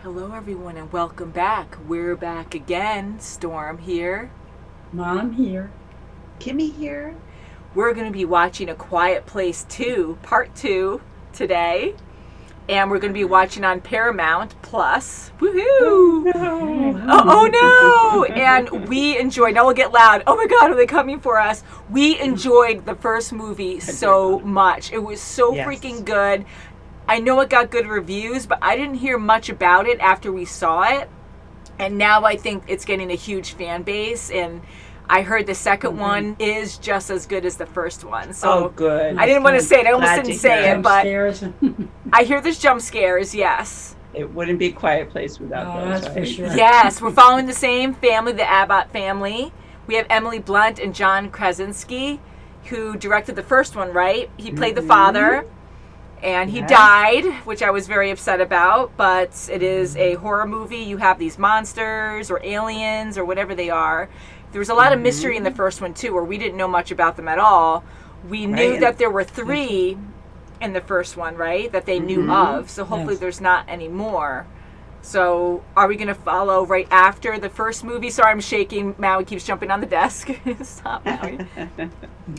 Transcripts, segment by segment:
Hello, everyone, and welcome back. We're back again. Storm here. Mom here. Kimmy here. We're going to be watching A Quiet Place 2, Part 2, today. And we're going to be watching on Paramount Plus. Woohoo! Oh, no! And we enjoyed, now we'll get loud. Oh my God, are they coming for us? We enjoyed the first movie so much. It was so freaking good. I know it got good reviews, but I didn't hear much about it after we saw it. And now I think it's getting a huge fan base. And I heard the second one is just as good as the first one. So good. I didn't want to say it. I almost didn't say it, but I hear there's jump scares, yes. It wouldn't be a quiet place without those, that's right? for sure. Yes, we're following the same family, the Abbott family. We have Emily Blunt and John Krasinski, who directed the first one, right? He played the father. And he died, which I was very upset about, but it is a horror movie. You have these monsters or aliens or whatever they are. There was a lot of mystery in the first one, too, where we didn't know much about them at all. We knew that there were 3 in the first one, right, that they knew of. So hopefully there's not any more. So are we going to follow right after the first movie? Sorry, I'm shaking. Maui keeps jumping on the desk. Stop, Maui.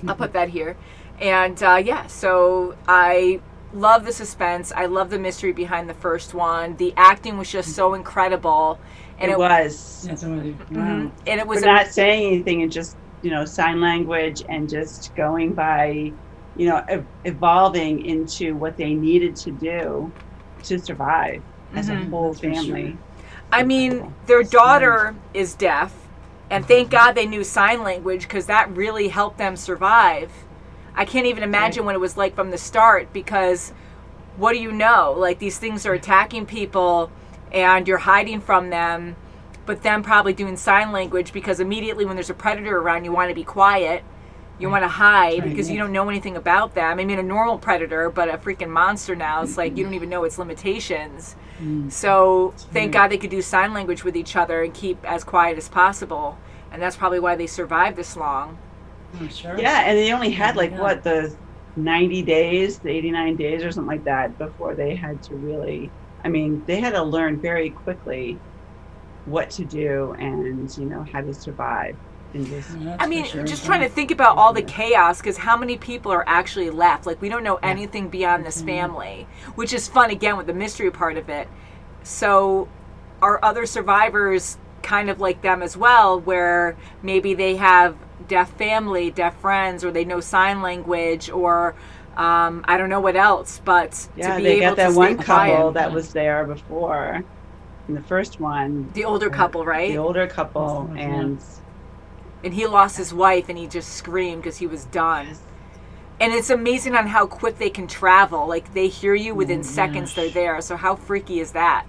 I'll put that here. And, so I love the suspense. I love the mystery behind the first one. The acting was just so incredible. And it was. That's amazing. Wow. And it was We're not saying anything and just, sign language and just going by, evolving into what they needed to do to survive as a whole family. Sure. I mean, their daughter is deaf, and thank God they knew sign language because that really helped them survive. I can't even imagine what it was like from the start because what do you know? Like these things are attacking people and you're hiding from them, but them probably doing sign language because immediately when there's a predator around, you want to be quiet. You want to hide because you don't know anything about them. I mean, a normal predator, but a freaking monster now, it's like you don't even know its limitations. So thank God they could do sign language with each other and keep as quiet as possible. And that's probably why they survived this long. Sure. Yeah, and they only had the 90 days, the 89 days or something like that before they had to really, they had to learn very quickly what to do and, how to survive. And just trying to think about all the chaos because how many people are actually left? Like we don't know anything beyond this family, which is fun again with the mystery part of it. So are other survivors kind of like them as well where maybe they have deaf family, deaf friends, or they know sign language, or I don't know what else, but to be they able got that to one stay couple quiet. that was there before in the first one. The older couple, right? The older couple, and he lost his wife, and he just screamed because he was done. And it's amazing on how quick they can travel. Like they hear you within seconds, they're there. So how freaky is that?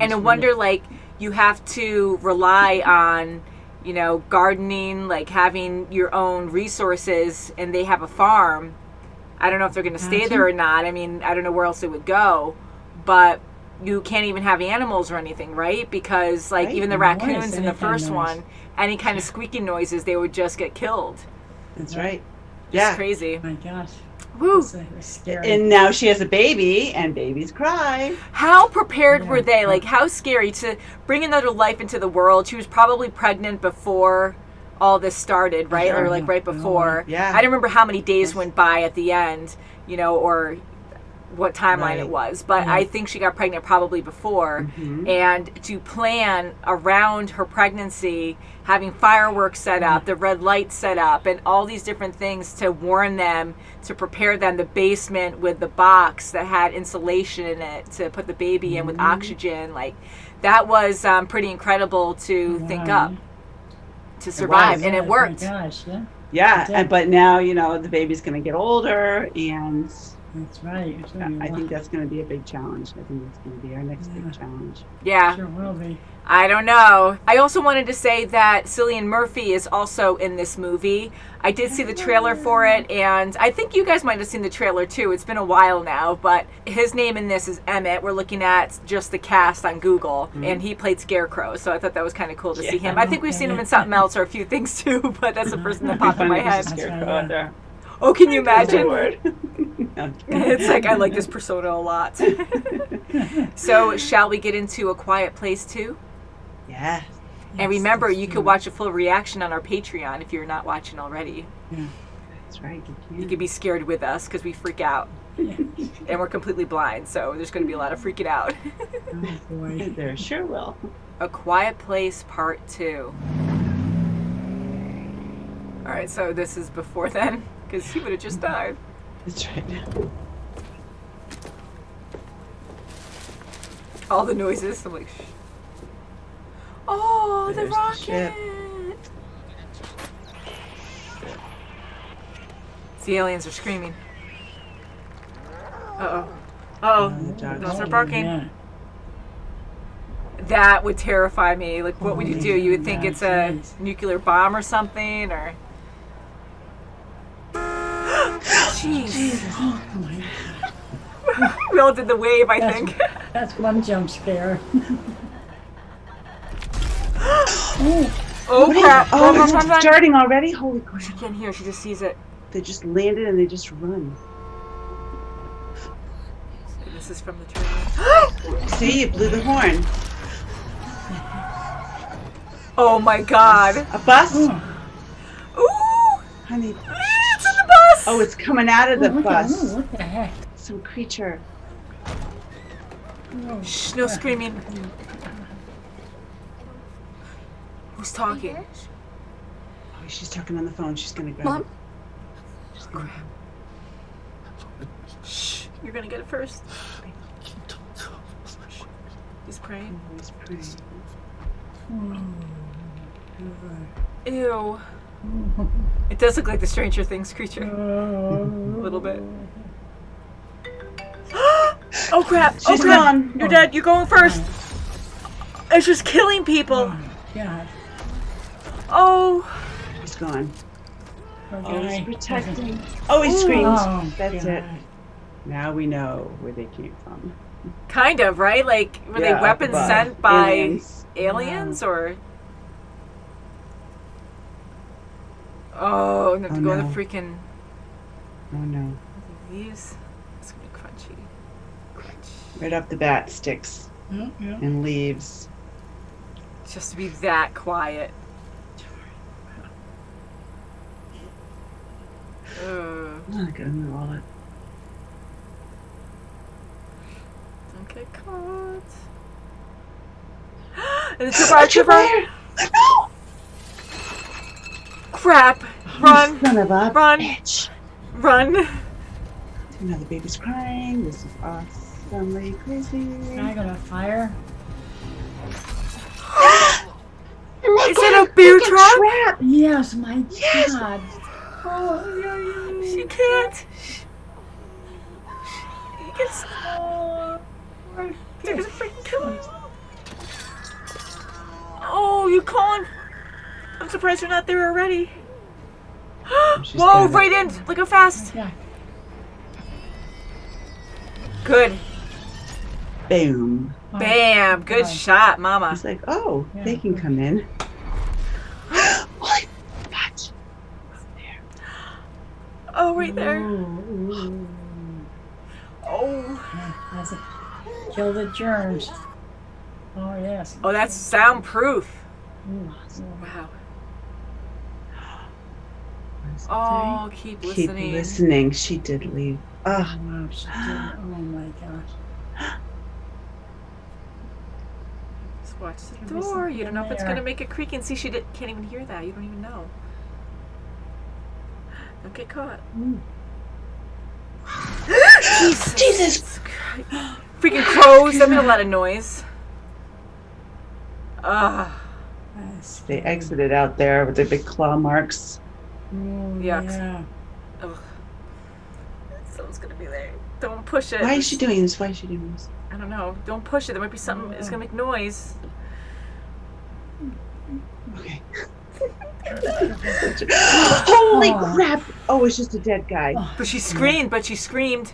And I wonder, like you have to rely on, gardening, like having your own resources, and they have a farm. I don't know if they're going to stay there or not. I mean, I don't know where else they would go, but you can't even have animals or anything, right? Because even the raccoons in the first one, any kind of squeaking noises, they would just get killed. That's right. It's crazy. Oh my gosh. Woo. That's scary. And now she has a baby, and babies cry. How prepared were they? Like, how scary to bring another life into the world. She was probably pregnant before all this started, right? Or like right before. Yeah. I don't remember how many days went by at the end, or what timeline it was. But I think she got pregnant probably before. And to plan around her pregnancy, having fireworks set up, the red light set up, and all these different things to warn them, to prepare them, the basement with the box that had insulation in it to put the baby in with oxygen. Like, that was pretty incredible to think up, to survive. And it worked. Oh my gosh, But now, the baby's going to get older, and that's right. I think that's going to be a big challenge. I think that's going to be our next big challenge. Yeah. Sure will be. I don't know. I also wanted to say that Cillian Murphy is also in this movie. I did see the trailer for it, and I think you guys might have seen the trailer too. It's been a while now, but his name in this is Emmett. We're looking at just the cast on Google, and he played Scarecrow, so I thought that was kind of cool to see him. I think we've seen him in something else or a few things too, but that's the person that popped in my head. Oh, can you imagine? Lord. It's like, I like this persona a lot. So, shall we get into A Quiet Place 2? Yes. And remember, you can watch a full reaction on our Patreon if you're not watching already. Yeah. That's right. You can be scared with us because we freak out. And we're completely blind, so there's going to be a lot of freaking out. Oh, boy. There sure will. A Quiet Place Part 2. Alright, so this is before then, because he would have just died. That's right. All the noises, I'm like, shh. Oh, There's the the rocket! ship. The aliens are screaming. Uh-oh. Uh-oh. The dogs. Those are barking. Yeah. That would terrify me. Like, what would you do? You would think Yeah, it's a geez. nuclear bomb or something, or... Jeez. Oh, my. We all did the wave, I think. That's one jump scare. Oh, crap. Oh, Run, it's run, run. starting already? Holy crap. She can't hear. She just sees it. They just landed and they just run. This is from the trailer. See, you blew the horn. Oh, my God. A bus? Ooh. Honey. It's in the bus. Oh, it's coming out of the bus. What the heck? Some creature. Oh, Shh, no screaming. Who's talking? Oh, she's talking on the phone. She's gonna grab Mom? it. She's gonna Shh, you're gonna get it first. He's praying. always pray. Ew. It does look like the Stranger Things creature. A little bit. Oh crap! Oh She's crap! gone. You're dead. You're going first. It's just killing people. God. Oh. She's gone. Poor Oh, he's guy. protecting. Oh, he screamed. Oh, That's God. it. Now we know where they came from. Kind of, right? Like, were they Yeah, weapons but sent by aliens. aliens or? Oh, and have to Oh, go no. to the freaking Oh no. leaves. It's gonna be crunchy. Crunch. Right off the bat, sticks Yeah. and leaves. Just to be that quiet. Ugh. Oh, I got in the wallet. Don't get caught. And it's a tripper. No! Crap! Run! Son of a Run. bitch. Run! Now the baby's crying. This is awesomely crazy. Can I go to fire? Is it a beer trap? Trap. Yes, my Yes. God. Oh, yeah, yeah. She can't. You can They're gonna freaking kill him. Oh, you calling? I'm surprised you're not there already. She's Whoa, got it. right in! Look how fast. Yeah. Good. Boom. Oh, Bam. Good God. shot, mama. It's like, oh, Yeah. they can come in. Holy fudge. Oh, right there. Ooh. Oh. Yeah, that's it. Kill the germs. Oh, yes. Oh, that's soundproof. Ooh. Wow. What does it Oh, keep say? Keep listening. listening. She did leave. Ugh. Wow, she did. Oh, my gosh. Just watch the There was door. something You don't in know if it's there. gonna make a creak, and see, she can't even hear that. You don't even know. Don't get caught. Ooh. Jesus Christ. Freaking crows. That made a lot of noise. Ah. That's They exited out there with their big claw marks. Ooh, Yuck. yeah. Ugh. Someone's gonna be there. Don't push it. Why is she doing this? Why is she doing this? I don't know. Don't push it. There might be something. It's gonna make noise. Okay. Holy Oh. crap! Oh, it's just a dead guy. Oh. But she screamed. But she screamed.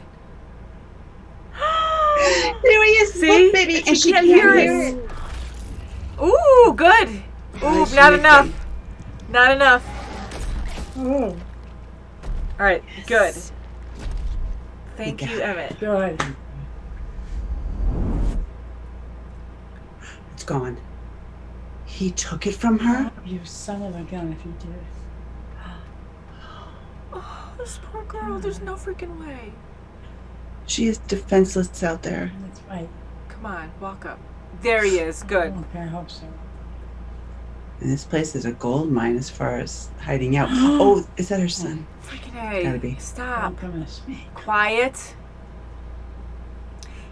There he is. See? Look, baby. And she can't hear it. Ooh, good. Ooh, Nice not shooting. enough. Not enough. Oh. All right, good. Yes. Thank We you, got Emmett. Good. It's gone. He took it from her? Oh, you son of a gun if you did. Oh, this poor girl. There's no freaking way. She is defenseless out there. That's right. Come on, walk up. There he is. Good. Okay, I hope so. And this place is a gold mine as far as hiding out. Oh, is that her son? Freaking A. Gotta be. Stop. Oh, goodness. Quiet.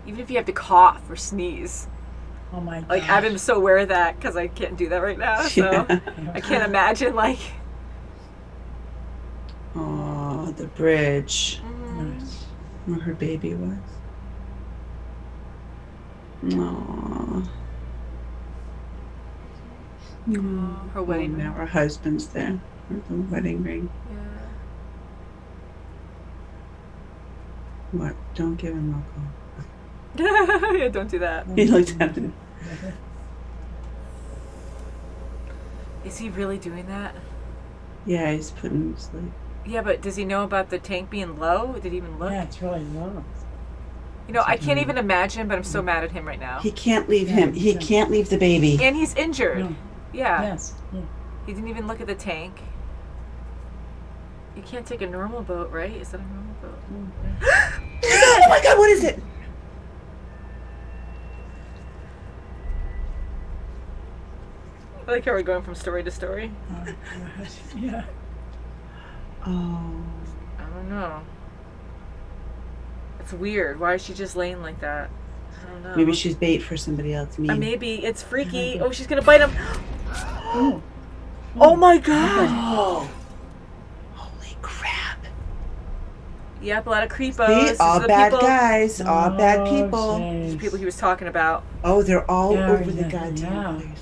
Even if you have to cough or sneeze. Oh my God. Like, I've been so aware of that because I can't do that right now. So Yeah. I can't imagine, like. Oh, the bridge Nice. where her baby was. Aww. Her wedding. Now her husband's there with the wedding ring. Yeah. What? Don't give him alcohol. Yeah, don't do that. He looked at it. Is he really doing that? Yeah, he's putting him to sleep. Yeah, but does he know about the tank being low? Did he even look? Yeah, it's really low. You know, I can't even imagine, but I'm so mad at him right now. He can't leave him. He can't leave the baby. And he's injured. No. Yeah. Yes. Yeah. He didn't even look at the tank. You can't take a normal boat, right? Is that a normal boat? Oh my God, what is it? I like how we're going from story to story. Oh, God. Yeah. Oh. I don't know. It's weird. Why is she just laying like that? I don't know. Maybe she's bait for somebody else. Maybe it's freaky. Oh, she's gonna bite him. Oh. Oh my God. Oh. Holy crap. Yep, a lot of creepos. See, These all are the bad people, guys. All bad Oh, people. the jeez. people he was talking about. Oh, they're all Yeah, over the yeah, goddamn yeah. place.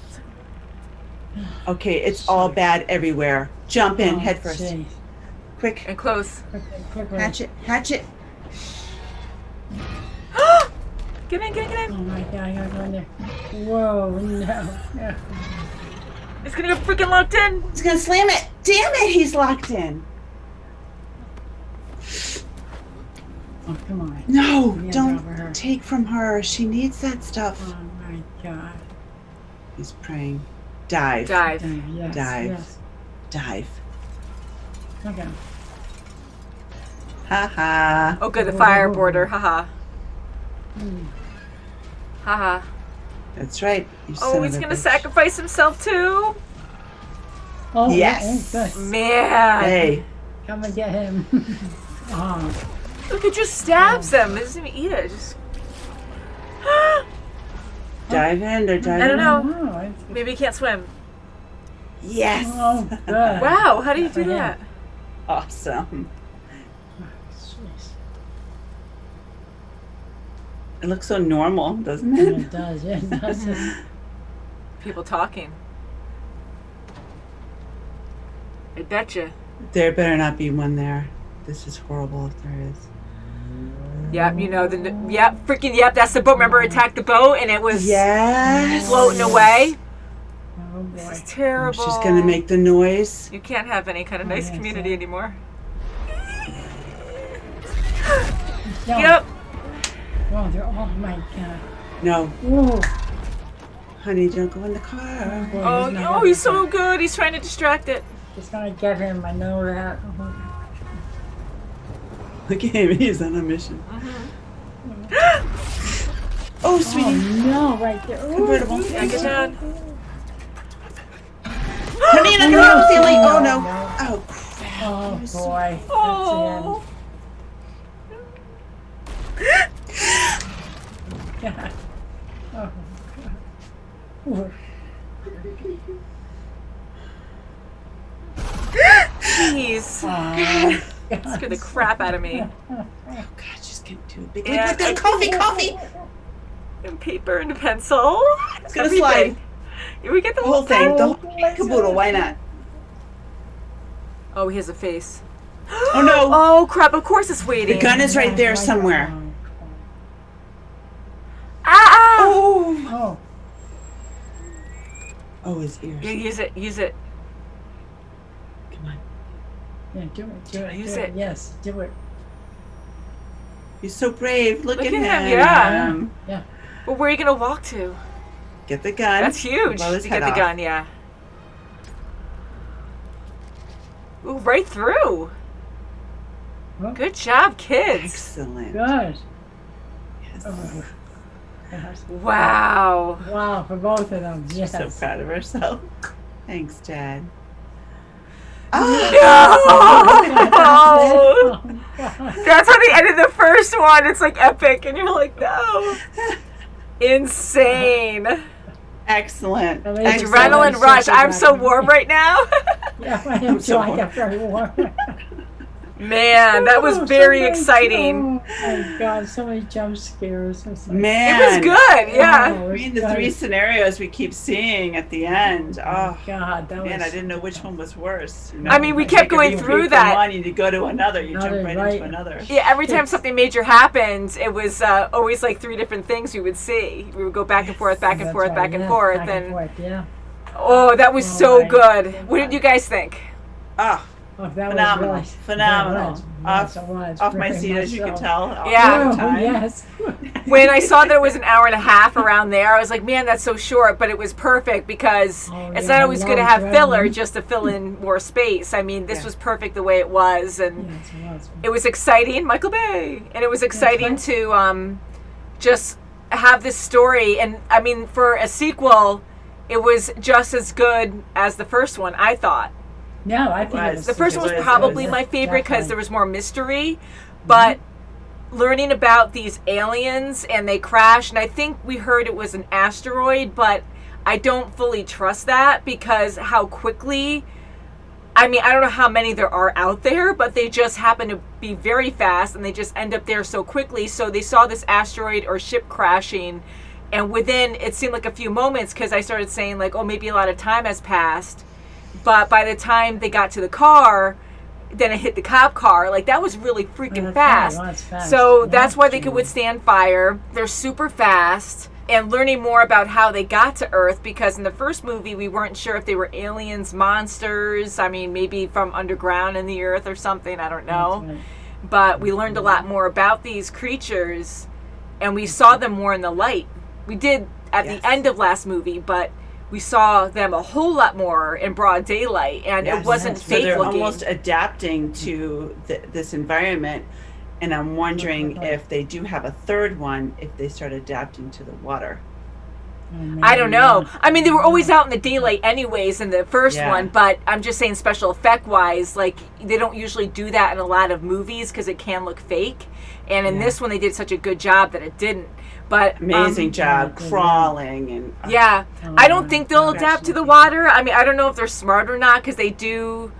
Okay, it's all bad everywhere. Jump in, Oh, head first. jeez. Quick. And close. Quick, quick. Hatch it. Hatch it. Get in, get in, get Oh in. my God, I gotta go in there. Whoa, no. Yeah. It's gonna get freaking locked in. He's gonna slam it. Damn it, he's locked in. Oh, come on. No, Yeah, don't over her. take from her. She needs that stuff. Oh my God. He's praying. Dive. Dive. Yes, Dive. yes. Dive. Okay. Ha ha. Oh, good, the fireboarder. Haha. Hmm. Haha. That's right. You son Oh, of he's a gonna bitch. sacrifice himself too? Oh, Yes. Yeah, good. Man. Hey. Come and get him. Oh. Look, it just stabs him. It doesn't even eat it. Just. Dive in or dive I don't in. know. Oh, it's- Maybe he can't swim. Yes. oh, good. Wow, how do you do For him. that? Awesome. Jeez. It looks so normal, doesn't Yeah, it? it does, yeah, it does. People talking. I betcha. There better not be one there. This is horrible if there is. Yep, you know, yep, that's the boat. Remember, attacked the boat and it was Yes. floating away? Oh, This boy. is terrible. She's gonna make the noise. You can't have any kind of nice yes, community yeah. anymore. No. Yep. Oh, oh my God. No, Ooh. honey, don't go in the car. Boy, Oh, not oh, gonna he's get so him. good. He's trying to distract it. It's gonna get him. I know that. Oh, Look at him, he's on a mission. Oh, oh sweetie. no, right there. Ooh. Convertible. Yeah, get down. Honey, not going to ceiling. Oh, no. No. Oh, crap. Oh You're so- boy. Oh. That's the end. God. Oh. God. Ooh. Jeez. Oh, Scared the crap out of me. Oh, God, she's getting too big. Yeah, Look, look, coffee. And paper and a pencil. It's going to slide. We get the The whole thing. The whole Oh, caboodle. Why not? Oh, he has a face. Oh, no. Oh, crap. Of course it's waiting. The gun is right there somewhere. Ah! Oh. Oh. Oh, his ears. Yeah, use it. Use it. Come on. Yeah, do it, do it, Use do it. it. Yes, do it. He's so brave. Look at him. yeah. Yeah. Well, where are you gonna walk to? Get the gun. That's huge. Blow his You head get the off. gun, yeah. Ooh, right through. Oh. Good job, kids. Excellent. Good. Yes. Oh. Yes. Wow. Wow, for both of them. Yes. So proud of herself. Thanks, Dad. No! Oh, God. That's how they ended the first one. It's like epic, and you're like, no. Insane. Excellent. Amazing. Adrenaline So rush. much I'm so warm right now. Yeah, I am so too. I warm. got very warm. Man, that was Oh, very so many- exciting. Oh my God, so many jump scares. It was like, Man. It was good, yeah. Oh, I it was mean, the good. 3 scenarios we keep seeing at the end. Oh, God, that man, was. I didn't know which one was worse. You know? I mean, we Like, kept you could going be through free from that. one, you go to another. You jump right Right. into another. Yeah, every time something major happened, it was always like 3 different things we would see. We would go back and forth, back and That's forth, right, back and yeah, forth, back and forth, yeah. oh, that was Oh so my good. What did God. you guys think? Oh, Oh, that phenomenal. was really, Phenomenal. Yes, it was, Off my very seat, much as you can so. tell. Yeah. All the Oh, time. yes. When I saw that it was an hour and a half around there, I was like, man, that's so short, but it was perfect because Oh, it's yeah, not I always good to love have filler traveling. just to fill in more space. I mean, this Yeah. was perfect the way it was, and Yes, it was. it was exciting, Michael Bay, and it was exciting right. to just have this story. And I mean, for a sequel, it was just as good as the first one, I thought. No, I think it was. was. The first one It was was, probably it was. my favorite because Definitely. there was more mystery, but learning about these aliens and they crashed, and I think we heard it was an asteroid, but I don't fully trust that because how quickly. I mean, I don't know how many there are out there, but they just happen to be very fast and they just end up there so quickly. So they saw this asteroid or ship crashing, and within, it seemed like a few moments because I started saying, like, oh, maybe a lot of time has passed. But by the time they got to the car, then it hit the cop car. Like, that was really freaking fast. Well, it's fast. So Yeah. that's why they could withstand fire. They're super fast. And learning more about how they got to Earth, because in the first movie we weren't sure if they were aliens, monsters, I mean maybe from underground in the Earth or something, I don't know. That's right. But we learned a lot more about these creatures and we saw them more in the light. We did at Yes. the end of last movie, but we saw them a whole lot more in broad daylight, and Yes. it wasn't Yes. So fake they're looking. almost adapting to this environment, and I'm wondering if they do have a third one, if they start adapting to the water. I don't know. I mean, they were always out in the daylight anyways in the first Yeah. one, but I'm just saying special effect wise, like they don't usually do that in a lot of movies because it can look fake. And in Yeah. this one, they did such a good job that it didn't. But Amazing job yeah. crawling and yeah, Oh, I don't my think they'll gosh. adapt to the water. I mean, I don't know if they're smart or not because they do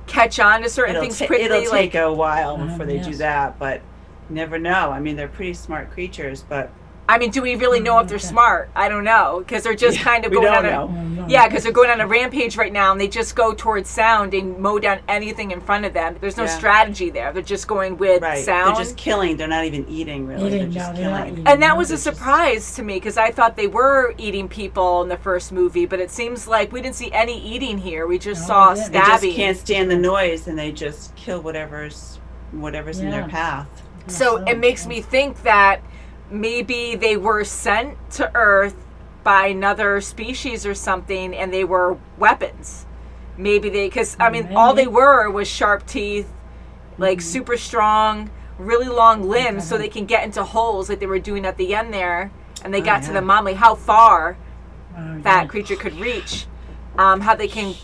catch on to certain things quickly. it'll like take a while before they do yes. that, but you never know. I mean, they're pretty smart creatures, but I mean, do we really know if they're Okay. smart? I don't know because they're just kind of we going don't on know. Yeah, because they're going on a rampage right now, and they just go towards sound and mow down anything in front of them. There's no Yeah. strategy there. They're just going with right. sound. They're just killing. They're not even eating, really. Eating, they're just no, they're not killing. eating. And that was a They're just- surprise to me because I thought they were eating people in the first movie, but it seems like we didn't see any eating here. We just No, saw we didn't. They just stabbing. can't stand the noise, and they just kill whatever's in their Yeah. path. So it makes me think that maybe they were sent to Earth by another species or something, and they were weapons. Maybe they, because I mean, all they Maybe. were was sharp teeth, like super strong, really long limbs, so they can get into holes like they were doing at the end there. And they got to yeah. the mom, like how far Oh, that yeah. creature could reach, how they can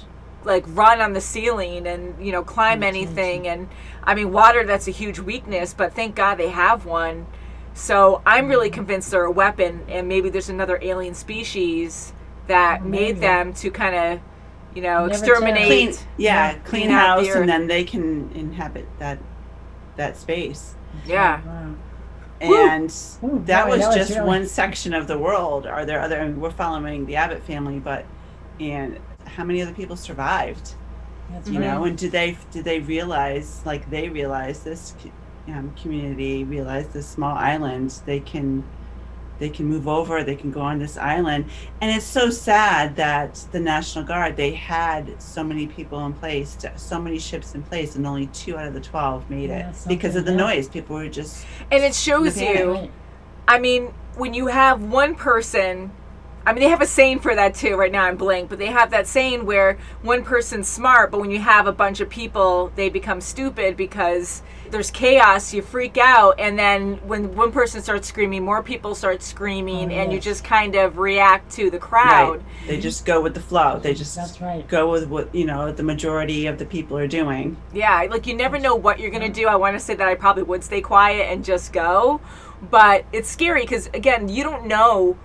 like run on the ceiling and climb anything. And I mean, water, that's a huge weakness, but thank God they have one. So I'm really convinced they're a weapon, and maybe there's another alien species that made Maybe. them to kind of tell. exterminate. Clean out house, the earth. and then they can inhabit that space. Yeah. Wow. And Ooh, that boy, was that was just really- one section of the world. Are there other? I mean, we're following the Abbott family, but how many other people survived? That's You right. know, and did they realize, like they realized, this community realized this small island, they can they can move over, they can go on this island. And it's so sad that the National Guard, they had so many people in place, so many ships in place, and only 2 out of the 12 made it because of the noise. People were just... And it shows you, I mean, when you have one person... I mean, they have a saying for that too. Right now I'm blank, but they have that saying where one person's smart, but when you have a bunch of people, they become stupid because there's chaos, you freak out, and then when one person starts screaming, more people start screaming, and you just kind of react to the crowd. Right. They just go with the flow. They just go with what, the majority of the people are doing. Yeah, like you never know what you're going to do. I want to say that I probably would stay quiet and just go, but it's scary because, again, you don't know.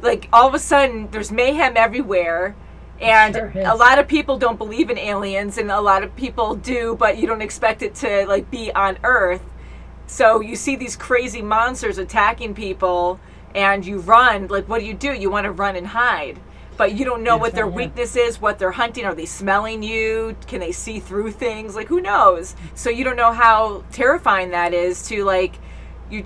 Like, all of a sudden, there's mayhem everywhere, and a lot of people don't believe in aliens, and a lot of people do, but you don't expect it to, like, be on Earth. So you see these crazy monsters attacking people, and you run. Like, what do? You want to run and hide. But you don't know what their weakness is, what they're hunting. Are they smelling you? Can they see through things? Like, who knows? So you don't know how terrifying that is to, like...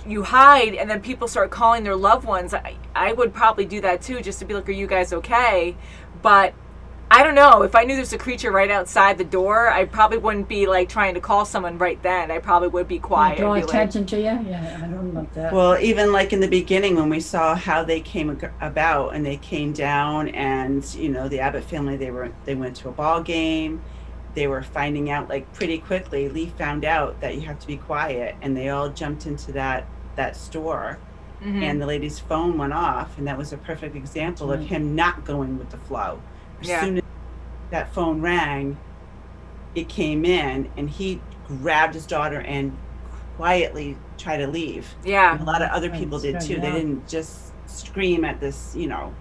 You hide, and then people start calling their loved ones. I would probably do that too, just to be like, are you guys okay? But I don't know. If I knew there's a creature right outside the door, I probably wouldn't be like trying to call someone right then. I probably would be quiet. Draw attention to you? Yeah, I don't know about that. Well, even like in the beginning when we saw how they came about and they came down, and the Abbott family, they went to a ball game. They were finding out like pretty quickly. Lee found out that you have to be quiet, and they all jumped into that store, and the lady's phone went off, and that was a perfect example of him not going with the flow. As soon as that phone rang, it came in, and he grabbed his daughter and quietly tried to leave. Yeah, and a lot of other people did too. They didn't just scream at this,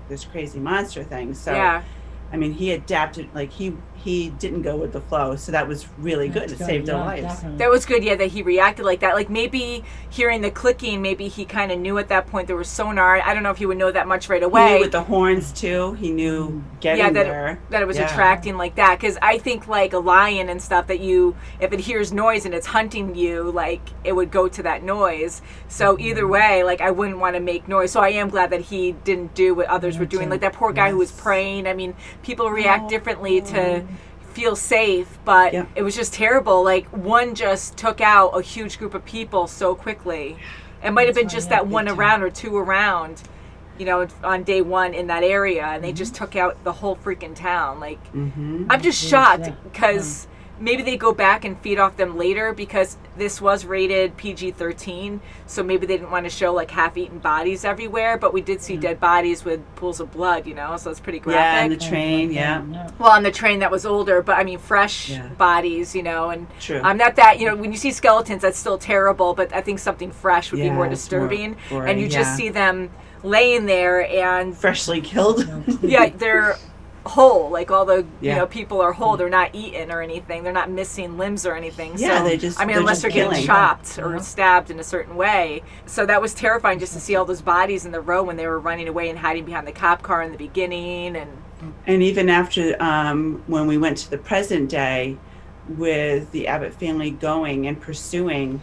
this crazy monster thing. So. Yeah. I mean, he adapted, like he didn't go with the flow, so that was really good. It saved their lives. Definitely. That was good, that he reacted like that. Like maybe hearing the clicking, maybe he kind of knew at that point there was sonar. I don't know if he would know that much right away. He knew with the horns too. He knew getting there. That it was attracting like that. Because I think like a lion and stuff that if it hears noise and it's hunting you, like it would go to that noise. So either way, like I wouldn't want to make noise. So I am glad that he didn't do what others were doing. Like that poor guy who was praying. I mean, people react differently to feel safe, but it was just terrible. Like one just took out a huge group of people so quickly. It might have been just that one around or two around, on day one in that area, and they just took out the whole freaking town. Like I'm just shocked because maybe they go back and feed off them later because this was rated PG-13, so maybe they didn't want to show like half-eaten bodies everywhere, but we did see dead bodies with pools of blood, so it's pretty graphic. Yeah, on the train, Well, on the train that was older, but I mean fresh bodies, and True. I'm not that, when you see skeletons, that's still terrible, but I think something fresh would be more disturbing, more, and you just see them laying there and... freshly killed. They're... whole, like all the people are whole. They're not eaten or anything. They're not missing limbs or anything. Yeah, so, unless they're getting chopped or stabbed in a certain way. So that was terrifying just to see all those bodies in the row when they were running away and hiding behind the cop car in the beginning. And even after when we went to the present day with the Abbott family going and pursuing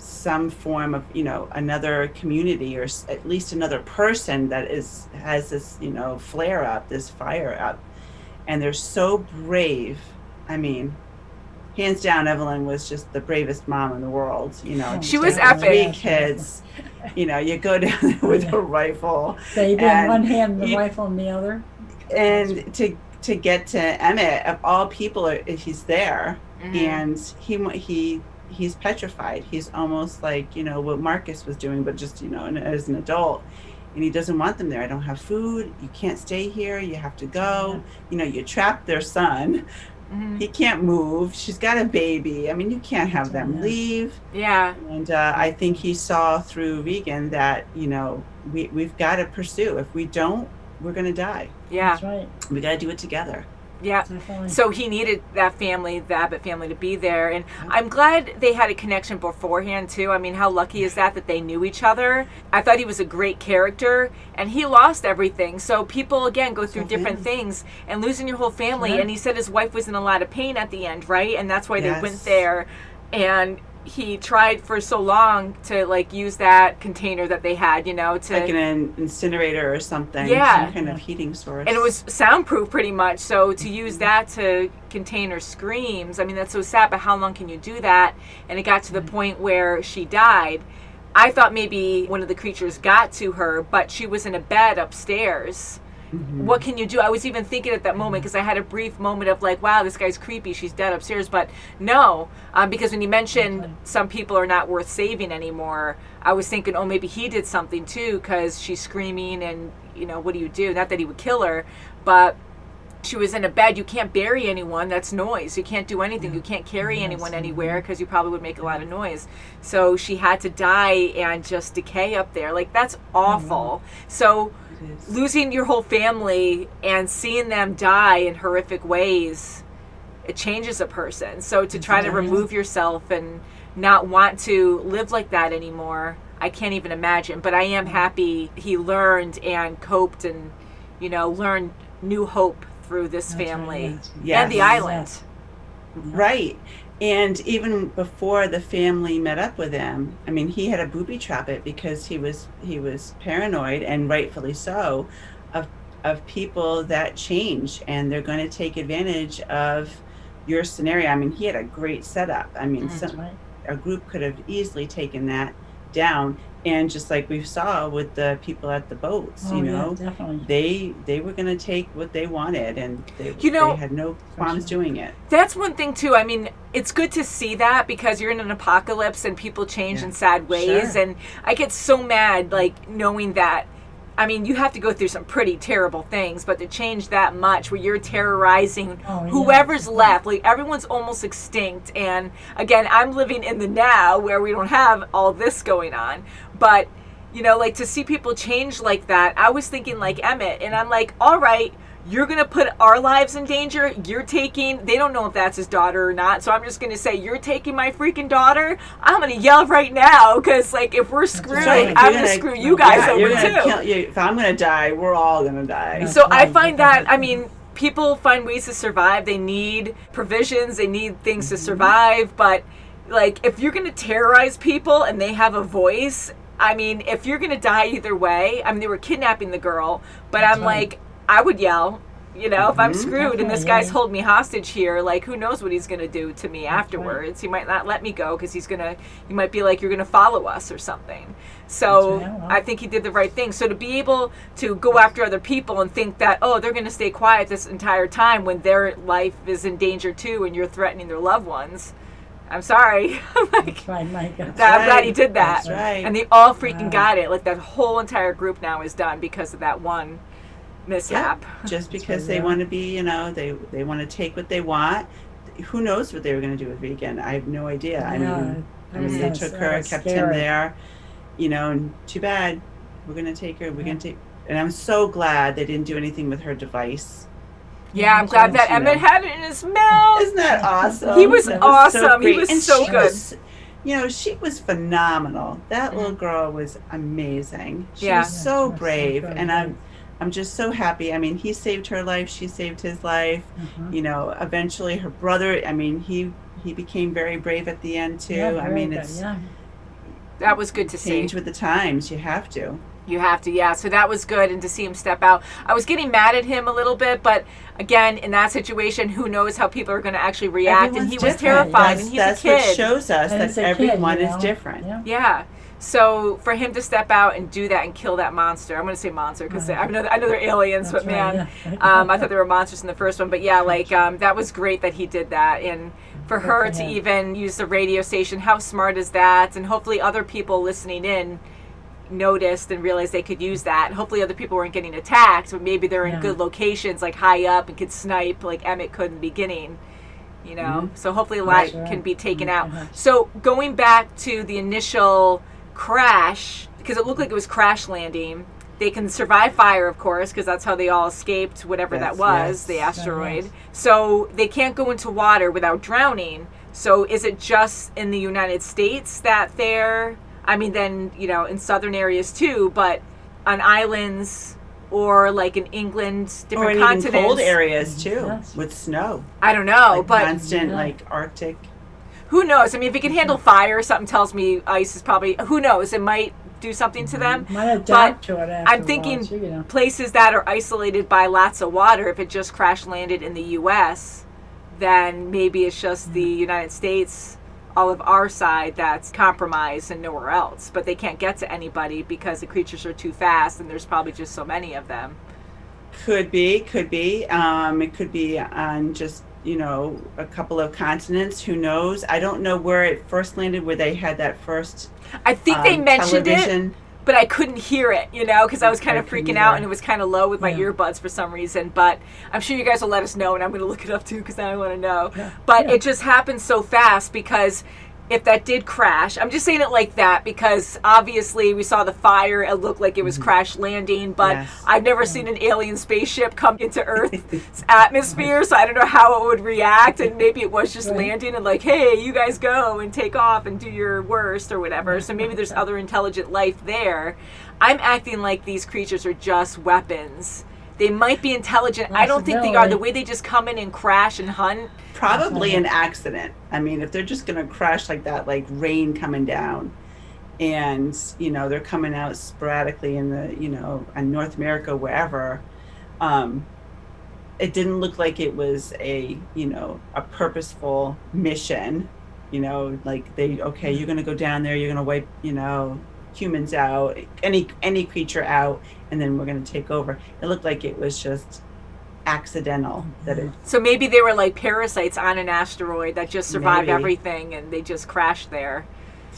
some form of another community or at least another person that has this flare up, this fire up, and they're so brave. I mean, hands down, Evelyn was just the bravest mom in the world. She was epic. 3 kids. You go down there with a rifle. Baby in one hand, the rifle in the other. And to get to Emmett, of all people, he's there, and he's petrified. He's almost like, what Marcus was doing, but just, as an adult. And he doesn't want them there. I don't have food. You can't stay here. You have to go. You trapped their son. He can't move. She's got a baby. I mean, you can't have them leave. Yeah. And I think he saw through Regan that, we've got to pursue. If we don't, we're going to die. Yeah. That's right. We got to do it together. Yeah. So he needed that family, the Abbott family, to be there. And I'm glad they had a connection beforehand, too. I mean, how lucky is that they knew each other? I thought he was a great character, and he lost everything. So people, again, go through different things, and losing your whole family. And he said his wife was in a lot of pain at the end, right? And that's why they went there. And he tried for so long to like use that container that they had, to like an incinerator or something. Yeah. Some kind of heating source. and it was soundproof pretty much. So to use that to contain her screams, I mean, that's so sad, but how long can you do that? And it got to the point where she died. I thought maybe one of the creatures got to her, but she was in a bed upstairs. What can you do? I was even thinking at that moment, because I had a brief moment of like, wow, this guy's creepy, she's dead upstairs. But no, because when you mentioned some people are not worth saving anymore, I was thinking, oh, maybe he did something too, because she's screaming and, what do you do? Not that he would kill her, but she was in a bed. You can't bury anyone. That's noise. You can't do anything. You can't carry anyone anywhere, because you probably would make a lot of noise. So she had to die and just decay up there. Like, that's awful. So losing your whole family and seeing them die in horrific ways, it changes a person. So to try to remove yourself and not want to live like that anymore, I can't even imagine. But I am happy he learned and coped and, learned new hope through this family and the island. Right. And even before the family met up with him, I mean, he had to booby trap it, because he was paranoid, and rightfully so, of people that change, and they're going to take advantage of your scenario. I mean, he had a great setup. I mean, a group could have easily taken that down. And just like we saw with the people at the boats, definitely. They were going to take what they wanted, and they had no qualms doing it. That's one thing too. I mean, it's good to see that, because you're in an apocalypse and people change in sad ways. And I get so mad, like, knowing that. I mean, you have to go through some pretty terrible things, but to change that much where you're terrorizing whoever's left, like everyone's almost extinct. And again, I'm living in the now where we don't have all this going on. But, like to see people change like that, I was thinking like Emmett, and I'm like, all right, you're going to put our lives in danger. They don't know if that's his daughter or not. So I'm just going to say, you're taking my freaking daughter. I'm going to yell right now, because like if we're screwed, I'm going to screw you guys over too. If I'm going to die, we're all going to die. So I find that, I mean, people find ways to survive. They need provisions. They need things to survive. But like, if you're going to terrorize people and they have a voice, I mean, if you're going to die either way, I mean, they were kidnapping the girl, but I'm like, I would yell, if I'm screwed and this guy's holding me hostage here, like, who knows what he's going to do to me afterwards. He might not let me go, because he might be like, you're going to follow us or something. So I think he did the right thing. So to be able to go after other people and think that, oh, they're going to stay quiet this entire time when their life is in danger too, and you're threatening their loved ones, I'm sorry. I'm glad he did that. That's right. And they all freaking got it. Like, that whole entire group now is done because of that one mishap. Just because they want to be, they want to take what they want. Who knows what they were going to do with Regan? I have no idea. I mean, they took her, kept him there, and too bad. We're going to take her. And I'm so glad they didn't do anything with her device. Yeah, I'm glad that Emmett had it in his mouth. Isn't that awesome? He was awesome. He was so good. She was phenomenal. That little girl was amazing. She was so brave, and I'm just so happy. I mean, he saved her life. She saved his life. Eventually her brother, I mean, he became very brave at the end too. I mean, that was good to see. Change with the times. You have to. You have to, yeah. So that was good, and to see him step out. I was getting mad at him a little bit, but again, in that situation, who knows how people are going to actually react. And he was terrified, and he's a kid. That's what shows us that everyone is different. Yeah. So for him to step out and do that and kill that monster, I'm going to say monster because I know they're aliens, but man, I thought they were monsters in the first one. But yeah, like that was great that he did that. And for her to even use the radio station, how smart is that? And hopefully other people listening in noticed and realized they could use that. Hopefully other people weren't getting attacked, but maybe they're in good locations, like high up, and could snipe like Emmett could in the beginning. So hopefully a lot can be taken out. So going back to the initial crash, because it looked like it was crash landing, they can survive fire, of course, because that's how they all escaped whatever that was, the asteroid. So they can't go into water without drowning. So is it just in the United States that they're, I mean, then, in southern areas too, but on islands or like in England, different continents. Or in even cold areas too, with snow. I don't know, like but constant, like Arctic. Who knows? I mean, if it can handle fire, something tells me ice is probably, who knows? It might do something to them. Might adapt to it after I'm thinking a while, too, you know. places that are isolated by lots of water, if it just crash landed in the U.S., then maybe it's just the United States, all of our side, that's compromised and nowhere else. But they can't get to anybody because the creatures are too fast and there's probably just so many of them. Could be. It could be on just, a couple of continents. Who knows? I don't know where it first landed, where they had that first I think they mentioned television. it, but I couldn't hear it, because I was kind of freaking out and it was kind of low with my Yeah. earbuds for some reason. But I'm sure you guys will let us know, and I'm going to look it up too because now I want to know. Yeah. But Yeah. it just happened so fast because if that did crash, I'm just saying it like that because obviously we saw the fire. It looked like it was crash landing, but Yes. I've never seen an alien spaceship come into Earth's atmosphere, so I don't know how it would react. And maybe it was just Right. landing and like, hey, you guys go and take off and do your worst or whatever. So maybe there's other intelligent life there. I'm acting like these creatures are just weapons. They might be intelligent. I don't think they are. The way they just come in and crash and hunt. Probably an accident. I mean, if they're just going to crash like that, like rain coming down, and they're coming out sporadically in the in North America, wherever, it didn't look like it was a purposeful mission. Like you're going to go down there, you're going to wipe humans out, any creature out, and then we're going to take over. It looked like it was just accidental that it. So maybe they were like parasites on an asteroid that just survived Maybe. everything and they just crashed there.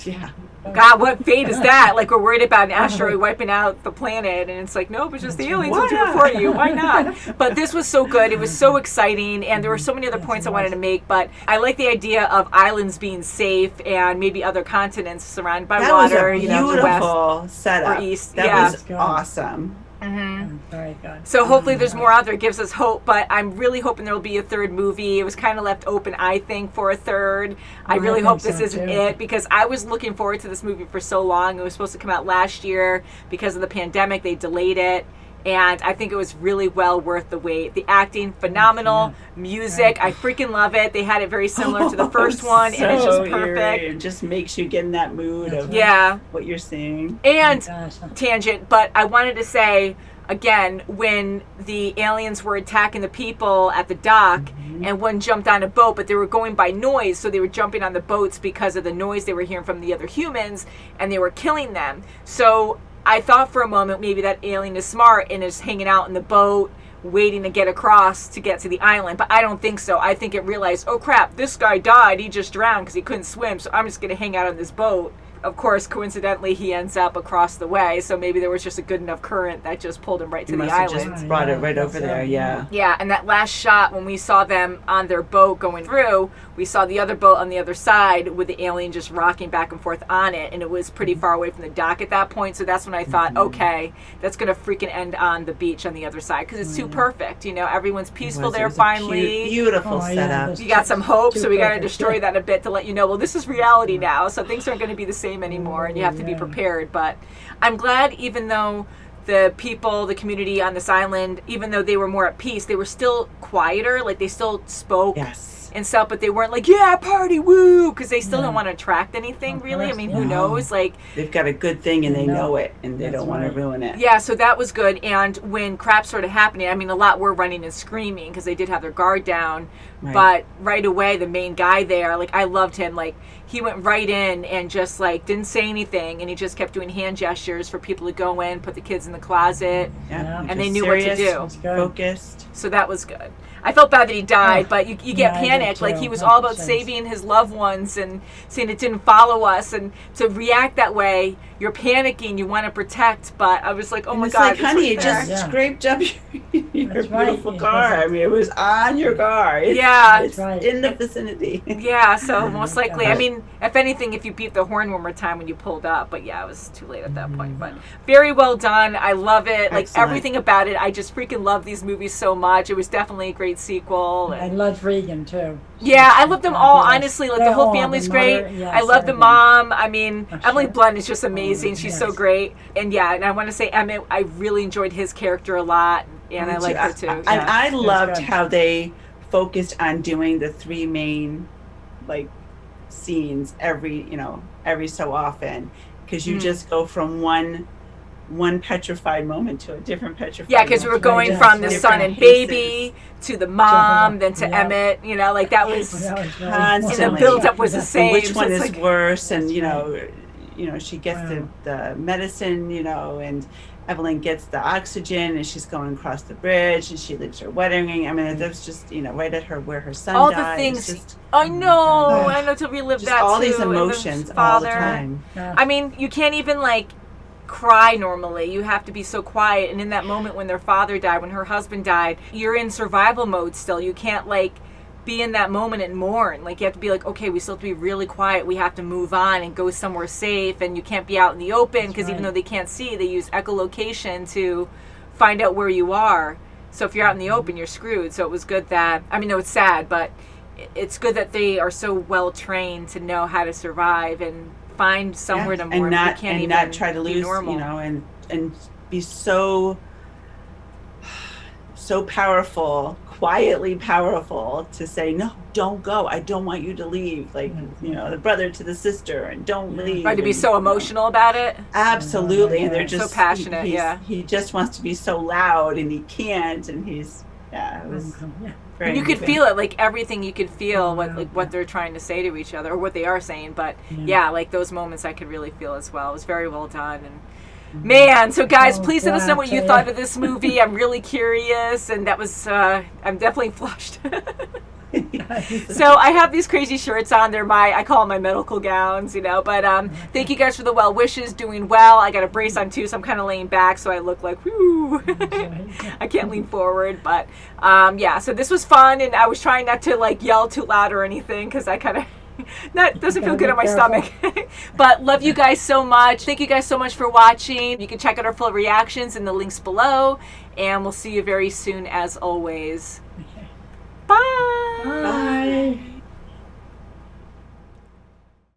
Yeah. God, what fate is that? Like, we're worried about an asteroid wiping out the planet, and it's like, nope, it's just the aliens will do it for you. Why not? But this was so good. It was so exciting, and there were so many other points I wanted to make, but I like the idea of islands being safe and maybe other continents surrounded by That water, was a the west. beautiful setup. or east, That yeah. was awesome. Mm-hmm. Very good. So hopefully there's more out there. It gives us hope, but I'm really hoping there will be a third movie. It was kind of left open, I think, for a third. I really think hope this so, isn't too. it, because I was looking forward to this movie for so long. It was supposed to come out last year. Because of the pandemic, they delayed it. And I think it was really well worth the wait. The acting, phenomenal. Music, I freaking love it. They had it very similar to the first one, and it's just So eerie. perfect. It just makes you get in that mood of Yeah. what you're seeing. And Gosh. tangent, but I wanted to say again, when the aliens were attacking the people at the dock, and one jumped on a boat, but they were going by noise, so they were jumping on the boats because of the noise they were hearing from the other humans, and they were killing them. So I thought for a moment maybe that alien is smart and is hanging out in the boat waiting to get across to get to the island, but I don't think so. I think it realized, oh crap, this guy died, he just drowned because he couldn't swim, so I'm just going to hang out on this boat. Of course, coincidentally, he ends up across the way, so maybe there was just a good enough current that just pulled him right to You the must have island. just brought it right Yeah, over there. Yeah. Yeah, and that last shot when we saw them on their boat going through, we saw the other boat on the other side with the alien just rocking back and forth on it, and it was pretty far away from the dock at that point, so that's when I thought, okay, that's going to freaking end on the beach on the other side, because it's too perfect, everyone's peaceful It there was a finally. beautiful Oh, yeah, setup. this- You got some hope, Too so we got to perfect, destroy yeah. that a bit to let you know, well, this is reality now, so things aren't going to be the same anymore, and you have to be Yeah. prepared. But I'm glad, even though the people, the community on this island, even though they were more at peace, they were still quieter, like they still spoke Yes. and stuff, but they weren't like, yeah, party, woo, because they still Yeah. don't want to attract anything, Of really. I course, mean, yeah. who knows? Like, They've got a good thing and they No. know it, and they That's don't want right. to ruin it. yeah, so that was good. And when crap started happening, I mean, a lot were running and screaming because they did have their guard down. Right. But right away, the main guy there, like, I loved him. Like, he went right in and just, like, didn't say anything. And he just kept doing hand gestures for people to go in, put the kids in the closet. Yeah. Yeah. And Just they knew what to serious, do. That's good. Focused. So that was good. I felt bad that he died, Oh, but you get yeah, I did panicked. Like, too. he was all about 100%. saving his loved ones and saying it didn't follow us. And to react that way, you're panicking, you want to protect. But I was like, oh And my it's God. like, it's honey, right it there. just Yeah. scraped up your That's right. beautiful It car. wasn't- I mean, it was on your car. It's, Yeah. It's Right. in the vicinity. Yeah, so most likely. I Right. mean, if anything, if you beat the horn one more time when you pulled up, but yeah, it was too late at that point. Mm-hmm. But very well done. I love it. Like, Excellent. everything about it. I just freaking love these movies so much. It was definitely a great sequel. I And love Regan too. yeah, I love them all. Fabulous. Honestly, like, They're the whole all, family's the great. mother, yes, I love the everything. mom. I mean, Oh, Emily sure. Blunt is just amazing. She's so yes. great. And yeah, and I want to say Emmett. I really enjoyed his character a lot, and I like her too. And Yeah. I loved good. how they focused on doing the three main, like, scenes every so often, because you just go from one petrified moment to a different petrified Yeah, because we were moment. going from the son and baby to the mom, then to Yeah. Emmett. Like that was. That was really And the Constantly. build-up was the same. And which so one it's is like- worse? And That's she gets Wow. the medicine, and Evelyn gets the oxygen, and she's going across the bridge, and she leaves her wedding ring. I mean, that's just right at where her son all died. the It's things. just, I know. Ugh. I know to relive just that all too. these and the emotions all the father. time. Yeah. I mean, you can't even cry normally. You have to be so quiet. And in that moment when their father died, when her husband died, you're in survival mode still. You can't be in that moment and mourn. You have to be okay, we still have to be really quiet. We have to move on and go somewhere safe. And you can't be out in the open because even right. though they can't see, they use echolocation to find out where you are. So if you're out in the open, you're screwed. So it was good that, no, it's sad, but it's good that they are so well trained to know how to survive and find somewhere to mourn. And not try to lose, normal. and be so powerful, quietly powerful, to say, no, don't go. I don't want you to leave. The brother to the sister, and don't leave. Right, to be and, so emotional about it. Absolutely. And they're So just passionate, He just wants to be so loud, and he can't, and he's, it was Yeah. very And you could moving. feel it, everything you could feel what Yeah. what they're trying to say to each other or what they are saying. But Yeah. those moments I could really feel as well. It was very well done. And man, so guys, Oh, please let us God, know what you tell thought ya. of this movie. I'm really curious, and that was I'm definitely flushed. So I have these crazy shirts on. They're I call them my medical gowns, But thank you guys for the well wishes. Doing well. I got a brace on too, so I'm kind of laying back, so I look like whoo. I can't lean forward, but So this was fun, and I was trying not to yell too loud or anything because I kind of. That doesn't feel Gotta good on be my careful. stomach. But love you guys so much. Thank you guys so much for watching. You can check out our full reactions in the links below. And we'll see you very soon as always. Bye. Bye.